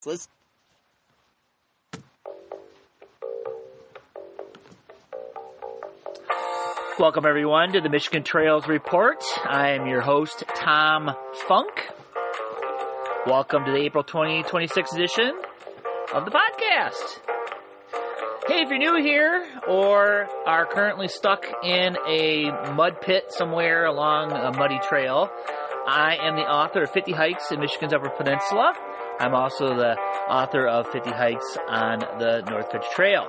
Let's Welcome, everyone, to the Michigan Trails Report. I am your host, Tom Funk. Welcome to the April 2026 edition of the podcast. Hey, if you're new here or are currently stuck in a mud pit somewhere along a muddy trail, I am the author of 50 Hikes in Michigan's Upper Peninsula. I'm also the author of 50 Hikes on the North Country Trail.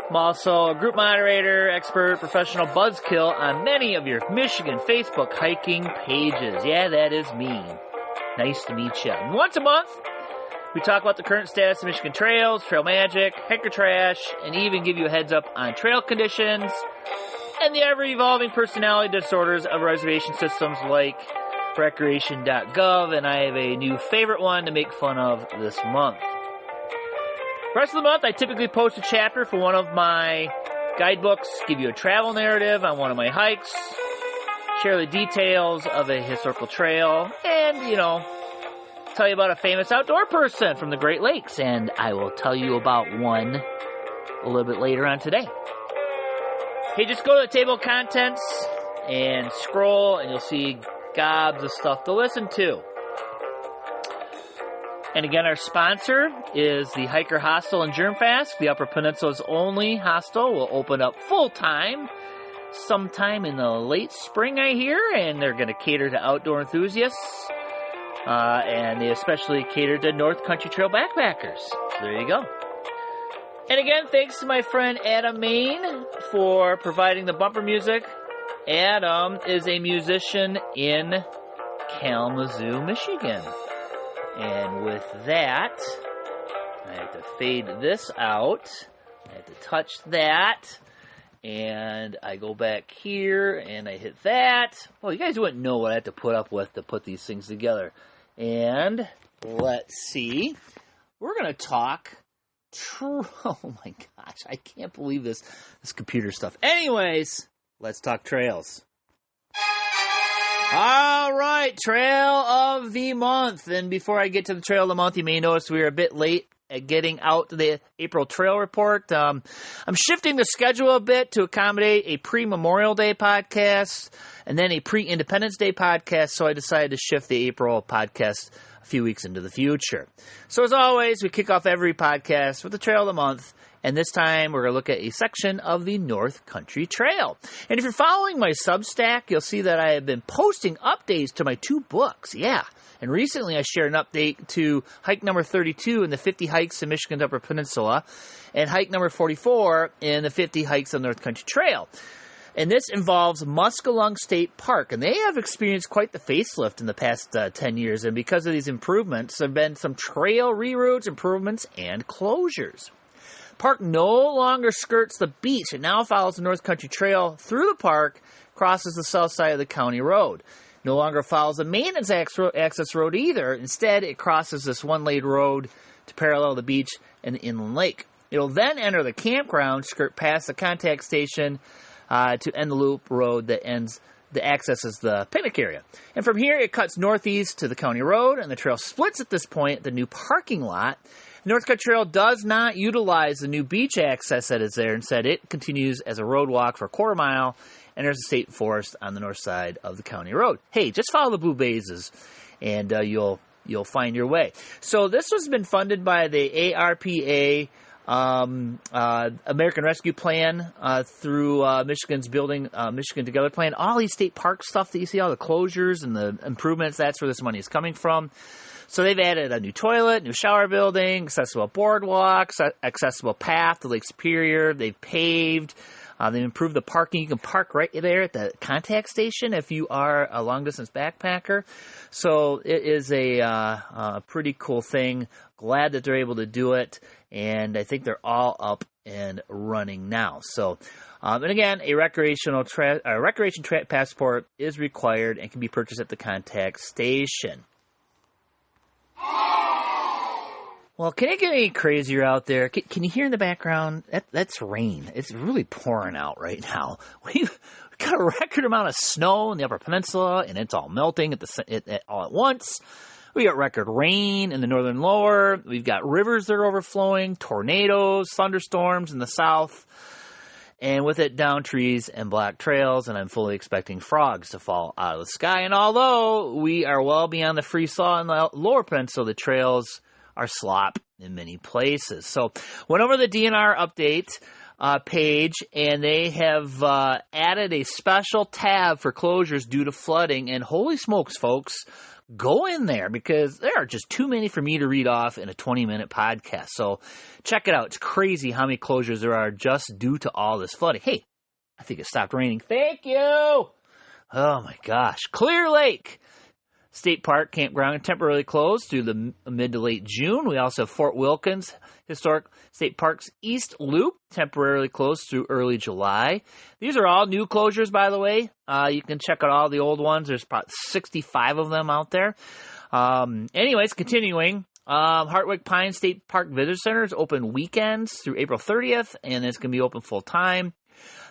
I'm also a group moderator, expert, professional buzzkill on many of your Michigan Facebook hiking pages. Yeah, that is me. Nice to meet you. And once a month, we talk about the current status of Michigan trails, trail magic, hiker trash, and even give you a heads up on trail conditions and the ever-evolving personality disorders of reservation systems like recreation.gov, and I have a new favorite one to make fun of this month. Rest of the month, I typically post a chapter for one of my guidebooks, give you a travel narrative on one of my hikes, share the details of a historical trail, and, tell you about a famous outdoor person from the Great Lakes, and I will tell you about one a little bit later on today. Hey, just go to the table of contents and scroll, and you'll see gobs of stuff to listen to. And again, our sponsor is the Hiker Hostel in Germfast. The Upper Peninsula's only hostel will open up full-time sometime in the late spring, I hear, and they're going to cater to outdoor enthusiasts. And they especially cater to North Country Trail backpackers. So there you go. And again, thanks to my friend Adam Main for providing the bumper music. Adam is a musician in Kalamazoo, Michigan. And with that, I have to fade this out. I have to touch that. And I go back here and I hit that. Well, you guys wouldn't know what I have to put up with to put these things together. And let's see. We're going to talk. Oh my gosh, I can't believe this computer stuff. Anyways, let's talk trails. All right, Trail of the Month. And before I get to the Trail of the Month, you may notice we are a bit late at getting out to the April Trail Report. I'm shifting the schedule a bit to accommodate a pre-Memorial Day podcast and then a pre-Independence Day podcast, so I decided to shift the April podcast a few weeks into the future. So as always, we kick off every podcast with the Trail of the Month. And this time, we're going to look at a section of the North Country Trail. And if you're following my Substack, you'll see that I have been posting updates to my 2 books. Yeah. And recently, I shared an update to hike number 32 in the 50 Hikes in Michigan's Upper Peninsula and hike number 44 in the 50 Hikes on the North Country Trail. And this involves Muskellunge State Park. And they have experienced quite the facelift in the past 10 years. And because of these improvements, there have been some trail reroutes, improvements, and closures. Park no longer skirts the beach. It now follows the North Country Trail through the park, crosses the south side of the county road. No longer follows the maintenance access road either. Instead, it crosses this one-lane road to parallel the beach and the inland lake. It'll then enter the campground, skirt past the contact station to end the loop road that accesses the picnic area. And from here, it cuts northeast to the county road, and the trail splits at this point at the new parking lot. North Country Trail does not utilize the new beach access that is there. Instead, it continues as a road walk for a quarter mile, and there's a state forest on the north side of the county road. Hey, just follow the blue bazes, and you'll find your way. So this has been funded by the ARPA, American Rescue Plan, through Michigan's Building Michigan Together Plan. All these state park stuff that you see, all the closures and the improvements, that's where this money is coming from. So they've added a new toilet, new shower building, accessible boardwalks, accessible path to Lake Superior. They've paved. They've improved the parking. You can park right there at the contact station if you are a long-distance backpacker. So it is a pretty cool thing. Glad that they're able to do it. And I think they're all up and running now. So, and again, a recreation passport is required and can be purchased at the contact station. Well, can it get any crazier out there? Can you hear in the background? That's rain. It's really pouring out right now. We've got a record amount of snow in the Upper Peninsula, and it's all melting all at once. We got record rain in the northern lower. We've got rivers that are overflowing, tornadoes, thunderstorms in the south, and with it, down trees and black trails, and I'm fully expecting frogs to fall out of the sky. And although we are well beyond the freeze-thaw in the lower peninsula, the trails are slop in many places. So went over the DNR update page, and they have added a special tab for closures due to flooding. And holy smokes, folks, go in there because there are just too many for me to read off in a 20-minute podcast. So check it out. It's crazy how many closures there are just due to all this flooding. Hey, I think it stopped raining. Thank you. Oh, my gosh. Clear Lake State Park Campground temporarily closed through the mid to late June. We also have Fort Wilkins Historic State Park's East Loop temporarily closed through early July. These are all new closures, by the way. You can check out all the old ones. There's about 65 of them out there. Anyways, continuing. Hartwick Pine State Park Visitor Center is open weekends through April 30th, and it's going to be open full time.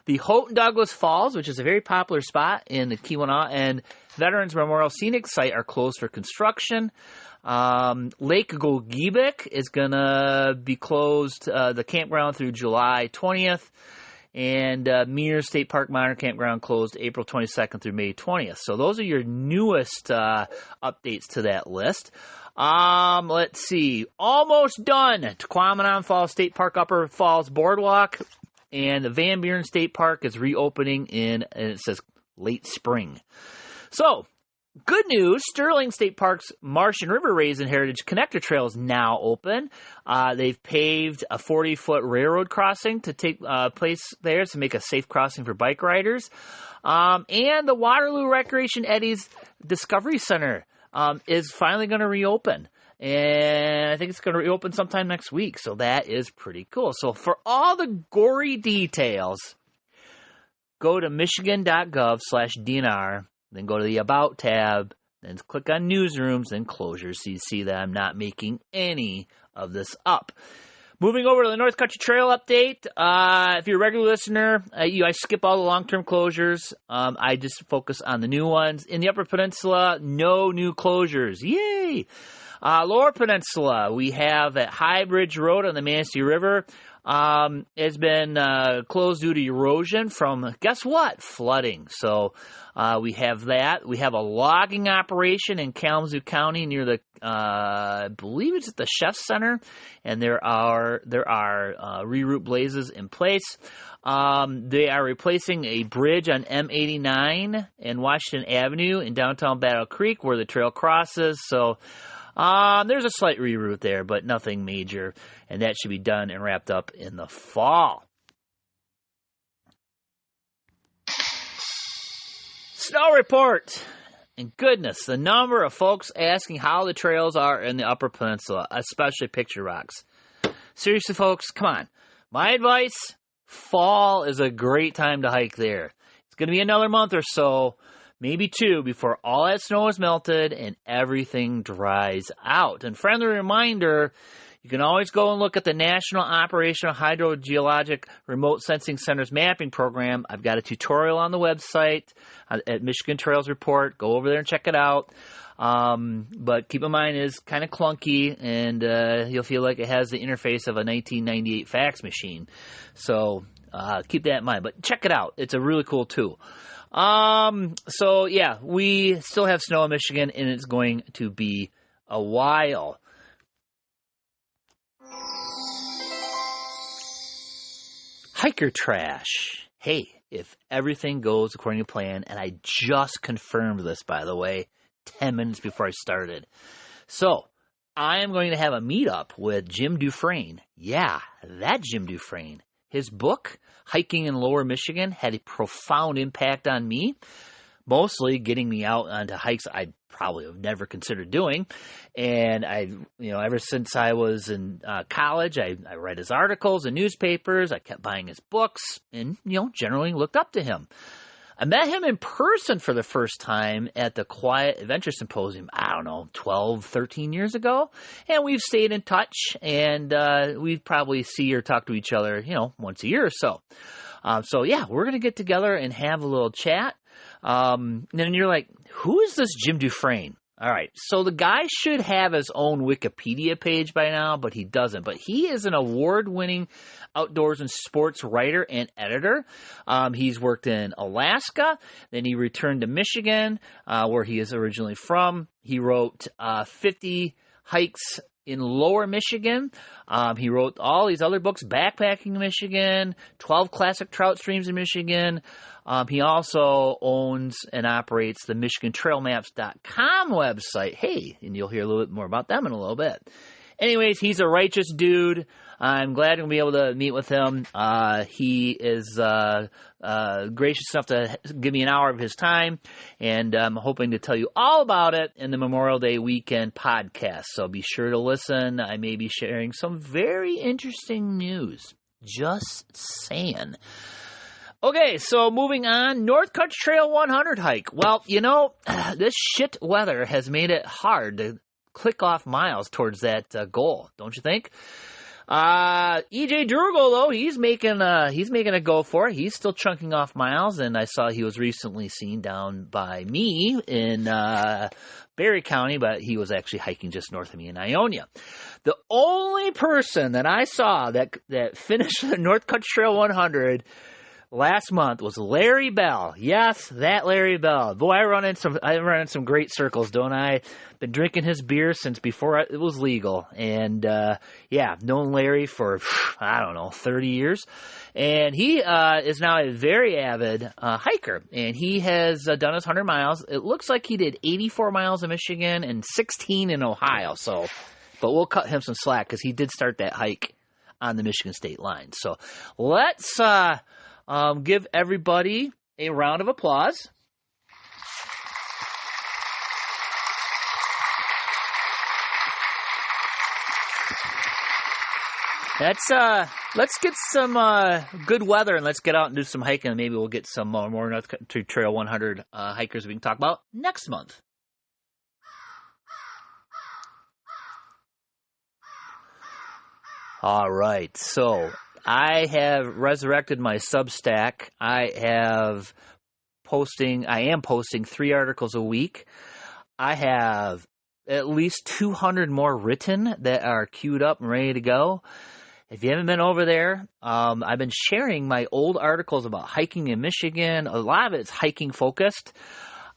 The Houghton Douglas Falls, which is a very popular spot in the Keweenaw and Veterans Memorial Scenic Site, are closed for construction. Lake Gogebic is going to be closed, the campground, through July 20th. And Mears State Park Minor Campground closed April 22nd through May 20th. So those are your newest updates to that list. Let's see. Almost done. Tequamanon Falls State Park Upper Falls Boardwalk. And the Van Buren State Park is reopening and it says late spring. So, good news, Sterling State Park's Marsh and River Raisin Heritage Connector Trail is now open. They've paved a 40-foot railroad crossing to take place there to make a safe crossing for bike riders. And the Waterloo Recreation Eddies Discovery Center is finally going to reopen. And I think it's going to reopen sometime next week, so that is pretty cool. So for all the gory details, go to michigan.gov/DNR, then go to the About tab, then click on Newsrooms, then Closures, so you see that I'm not making any of this up. Moving over to the North Country Trail update. If you're a regular listener, I skip all the long-term closures. I just focus on the new ones. In the Upper Peninsula, no new closures. Yay! Lower Peninsula, we have at High Bridge Road on the Manistee River. Has been closed due to erosion from, guess what? Flooding. So we have that. We have a logging operation in Kalamazoo County near the, I believe it's at the Chef's Center, and there are reroute blazes in place. They are replacing a bridge on M89 and Washington Avenue in downtown Battle Creek where the trail crosses. So there's a slight reroute there, but nothing major, and that should be done and wrapped up in the fall. Snow report. And goodness, the number of folks asking how the trails are in the Upper Peninsula, especially Picture Rocks. Seriously, folks, come on. My advice, fall is a great time to hike there. It's going to be another month or so, maybe 2, before all that snow is melted and everything dries out. And friendly reminder, you can always go and look at the National Operational Hydrogeologic Remote Sensing Center's mapping program. I've got a tutorial on the website at Michigan Trails Report. Go over there and check it out. But keep in mind, it's kind of clunky, and you'll feel like it has the interface of a 1998 fax machine. So keep that in mind. But check it out. It's a really cool tool. So yeah, we still have snow in Michigan, and it's going to be a while. Hiker trash. Hey, if everything goes according to plan, and I just confirmed this, by the way, 10 minutes before I started. So, I am going to have a meetup with Jim Dufresne. Yeah, that Jim Dufresne. His book, Hiking in Lower Michigan, had a profound impact on me, mostly getting me out onto hikes I probably have never considered doing. And ever since I was in college, I read his articles and newspapers. I kept buying his books and, generally looked up to him. I met him in person for the first time at the Quiet Adventure Symposium, 12, 13 years ago. And we've stayed in touch, and we probably see or talk to each other, once a year or so. So, yeah, we're going to get together and have a little chat. And then you're like, who is this Jim Dufresne? All right, so the guy should have his own Wikipedia page by now, but he doesn't. But he is an award-winning outdoors and sports writer and editor. He's worked in Alaska, then he returned to Michigan, where he is originally from. He wrote 50 hikes in Lower Michigan. He wrote all these other books, Backpacking in Michigan, 12 Classic Trout Streams in Michigan. He also owns and operates the MichiganTrailMaps.com website. Hey, and you'll hear a little bit more about them in a little bit. Anyways, he's a righteous dude. I'm glad to be able to meet with him. He is gracious enough to give me an hour of his time, and I'm hoping to tell you all about it in the Memorial Day weekend podcast. So be sure to listen. I may be sharing some very interesting news. Just saying. Okay, so moving on, North Country Trail 100 hike. Well, this shit weather has made it hard to click off miles towards that goal, don't you think? EJ Durgal, though, he's making a go for it. He's still chunking off miles, and I saw he was recently seen down by me in Berry County, but he was actually hiking just north of me in Ionia. The only person that I saw that finished the North Country Trail 100 last month was Larry Bell. Yes, that Larry Bell. Boy, I run in some great circles, don't I? Been drinking his beer since before it was legal. And, known Larry for, 30 years. And he is now a very avid hiker. And he has done his 100 miles. It looks like he did 84 miles in Michigan and 16 in Ohio. But we'll cut him some slack because he did start that hike on the Michigan state line. So let's give everybody a round of applause. Let's get some good weather and let's get out and do some hiking. Maybe we'll get some more North Country Trail 100 hikers we can talk about next month. All right, so I have resurrected my Substack. I am posting 3 articles a week. I have at least 200 more written that are queued up and ready to go. If you haven't been over there, I've been sharing my old articles about hiking in Michigan. A lot of it's hiking focused.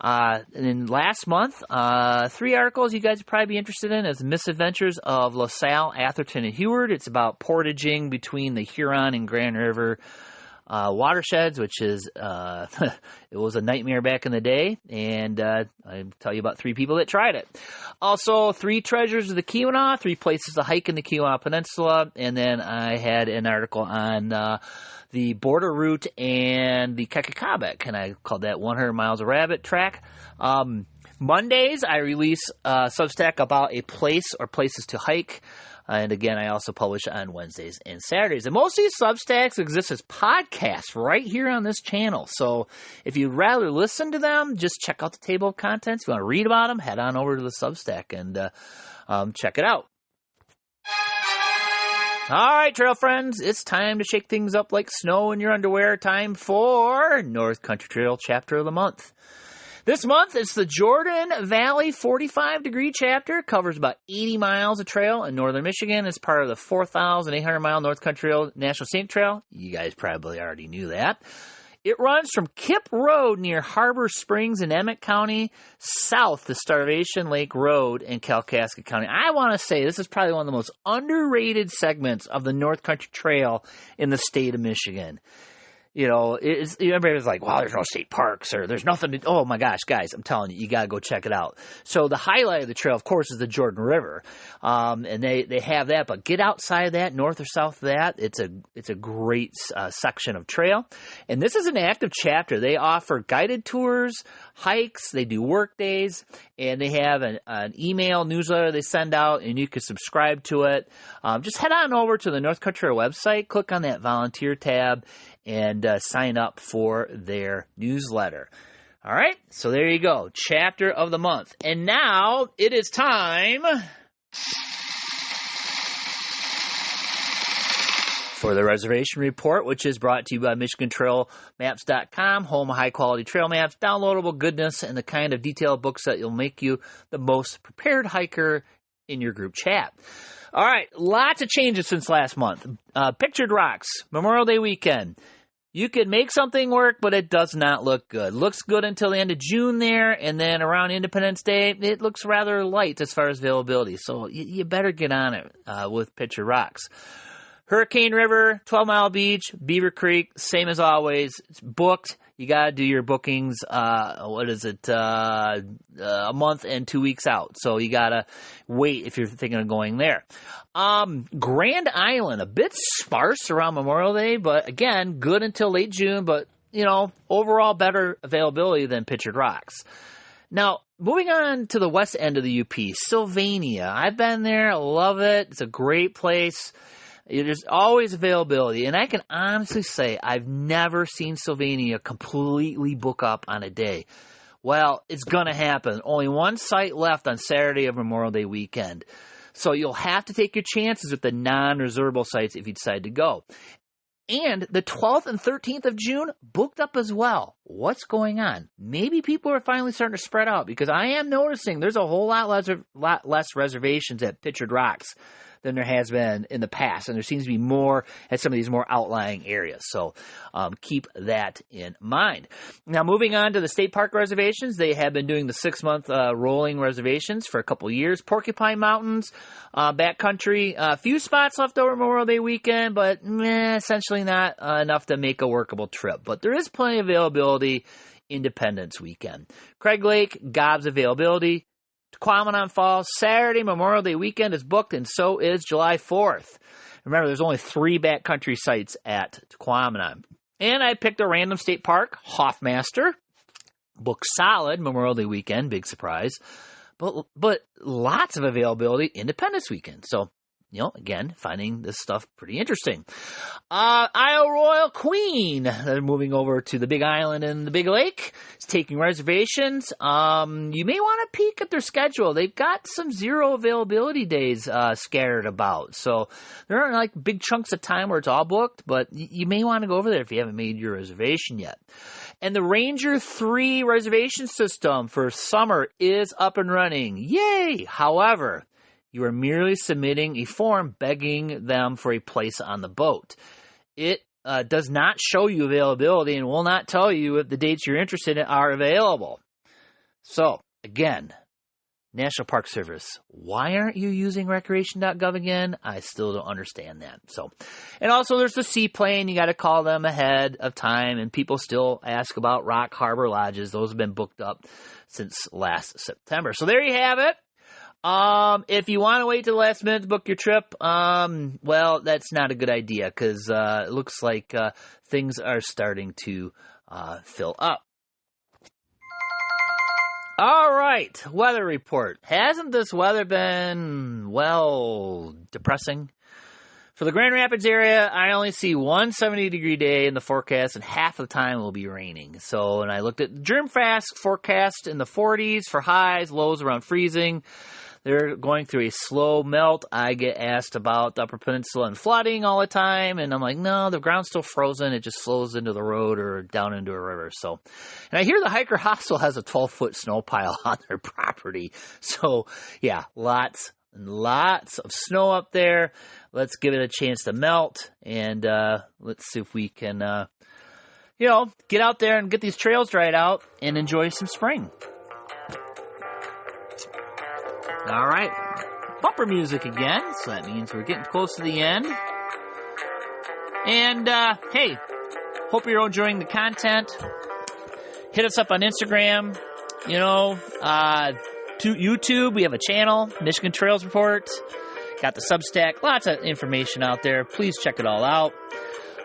And then last month, 3 articles you guys would probably be interested in is Misadventures of LaSalle, Atherton, and Heward. It's about portaging between the Huron and Grand River watersheds, which is it was a nightmare back in the day. And I tell you about 3 people that tried it. Also, 3 treasures of the Keweenaw, 3 places to hike in the Keweenaw Peninsula. And then I had an article on the border route and the Kekakabek, and I called that 100 Miles of Rabbit Track. Mondays, I release Substack about a place or places to hike. And again, I also publish on Wednesdays and Saturdays. And most of these Substacks exist as podcasts right here on this channel. So if you'd rather listen to them, just check out the table of contents. If you want to read about them, head on over to the Substack and check it out. All right, trail friends, it's time to shake things up like snow in your underwear. Time for North Country Trail Chapter of the Month. This month, it's the Jordan Valley 45-degree chapter. Covers about 80 miles of trail in northern Michigan. It's part of the 4,800-mile North Country Trail National Scenic Trail. You guys probably already knew that. It runs from Kip Road near Harbor Springs in Emmett County, south to Starvation Lake Road in Kalkaska County. I want to say this is probably one of the most underrated segments of the North Country Trail in the state of Michigan. Everybody's like, wow, there's no state parks or there's nothing to, oh my gosh, guys, I'm telling you, you got to go check it out. So the highlight of the trail, of course, is the Jordan River. And they have that, but get outside of that, north or south of that, it's a great section of trail. And this is an active chapter. They offer guided tours, hikes, they do work days, and they have an email newsletter they send out, and you can subscribe to it. Just head on over to the North Country website, click on that volunteer tab, and sign up for their newsletter. All right, so there you go, chapter of the month. And now it is time for the reservation report, which is brought to you by MichiganTrailMaps.com, home of high-quality trail maps, downloadable goodness, and the kind of detailed books that will make you the most prepared hiker in your group chat. All right, lots of changes since last month. Pictured Rocks, Memorial Day weekend. You can make something work, but it does not look good. Looks good until the end of June there, and then around Independence Day, it looks rather light as far as availability. So you better get on it with Pictured Rocks. Hurricane River, 12 Mile Beach, Beaver Creek, same as always. It's booked. You got to do your bookings, a month and 2 weeks out. So you got to wait if you're thinking of going there. Grand Island, a bit sparse around Memorial Day, but again, good until late June, but, overall better availability than Pictured Rocks. Now, moving on to the west end of the UP, Sylvania. I've been there. I love it. It's a great place. There's always availability, and I can honestly say I've never seen Sylvania completely book up on a day. Well, it's going to happen. Only one site left on Saturday of Memorial Day weekend. So you'll have to take your chances with the non-reservable sites if you decide to go. And the 12th and 13th of June booked up as well. What's going on? Maybe people are finally starting to spread out, because I am noticing there's a whole lot less reservations at Pictured Rocks than there has been in the past. And there seems to be more at some of these more outlying areas. So keep that in mind. Now, moving on to the state park reservations, they have been doing the 6-month rolling reservations for a couple years. Porcupine Mountains, backcountry, a few spots left over Memorial Day weekend, but essentially not enough to make a workable trip. But there is plenty of availability Independence weekend. Craig Lake, Gob's availability. Tequamanon Falls, Saturday, Memorial Day weekend is booked, and so is July 4th. Remember, there's only 3 backcountry sites at Tequamanon. And I picked a random state park, Hoffmaster. Booked solid, Memorial Day weekend, big surprise. But lots of availability Independence weekend. So, again, finding this stuff pretty interesting. Isle Royal Queen, they're moving over to the Big Island and the Big Lake. It's taking reservations. You may want to peek at their schedule. They've got some 0 availability days scattered about. So there aren't like big chunks of time where it's all booked, but you may want to go over there if you haven't made your reservation yet. And the Ranger 3 reservation system for summer is up and running. Yay! However, you are merely submitting a form begging them for a place on the boat. It does not show you availability and will not tell you if the dates you're interested in are available. So, again, National Park Service, why aren't you using recreation.gov again? I still don't understand that. So, and also there's the seaplane. You got to call them ahead of time, and people still ask about Rock Harbor Lodges. Those have been booked up since last September. So there you have it. If you want to wait till the last minute to book your trip, well, that's not a good idea, because it looks like things are starting to fill up. All right, weather report. Hasn't this weather been, depressing? For the Grand Rapids area, I only see one 70-degree day in the forecast, and half of the time it will be raining. So, and I looked at the Germfast forecast in the 40s for highs, lows around freezing. They're going through a slow melt. I get asked about the Upper Peninsula and flooding all the time, and I'm like, no, the ground's still frozen. It just flows into the road or down into a river. So, and I hear the Hiker Hostel has a 12-foot snow pile on their property. So, yeah, lots and lots of snow up there. Let's give it a chance to melt, and let's see if we can, get out there and get these trails dried out and enjoy some spring. All right, bumper music again, so that means we're getting close to the end. And, hey, hope you're enjoying the content. Hit us up on Instagram, to YouTube. We have a channel, Michigan Trails Report. Got the Substack, lots of information out there. Please check it all out.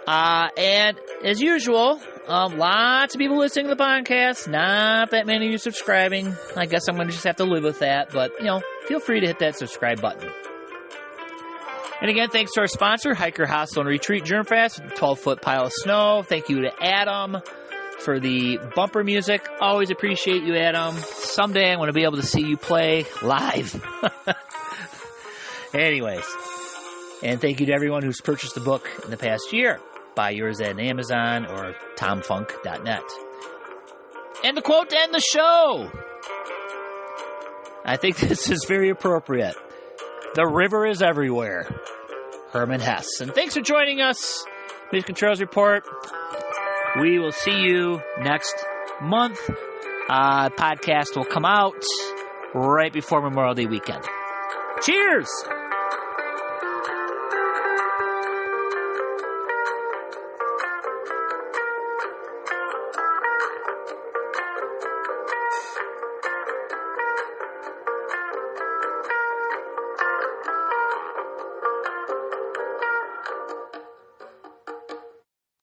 And as usual, lots of people listening to the podcast, not that many of you subscribing. I guess I'm going to just have to live with that, but, feel free to hit that subscribe button. And again, thanks to our sponsor, Hiker Hostel and Retreat Germfast, with a 12-foot pile of snow. Thank you to Adam for the bumper music. Always appreciate you, Adam. Someday I'm going to be able to see you play live. Anyways, And thank you to everyone who's purchased the book in the past year. Buy yours at Amazon or tomfunk.net. And the quote to end the show. I think this is very appropriate. The river is everywhere. Herman Hesse. And thanks for joining us. Music Controls Report. We will see you next month. Podcast will come out right before Memorial Day weekend. Cheers!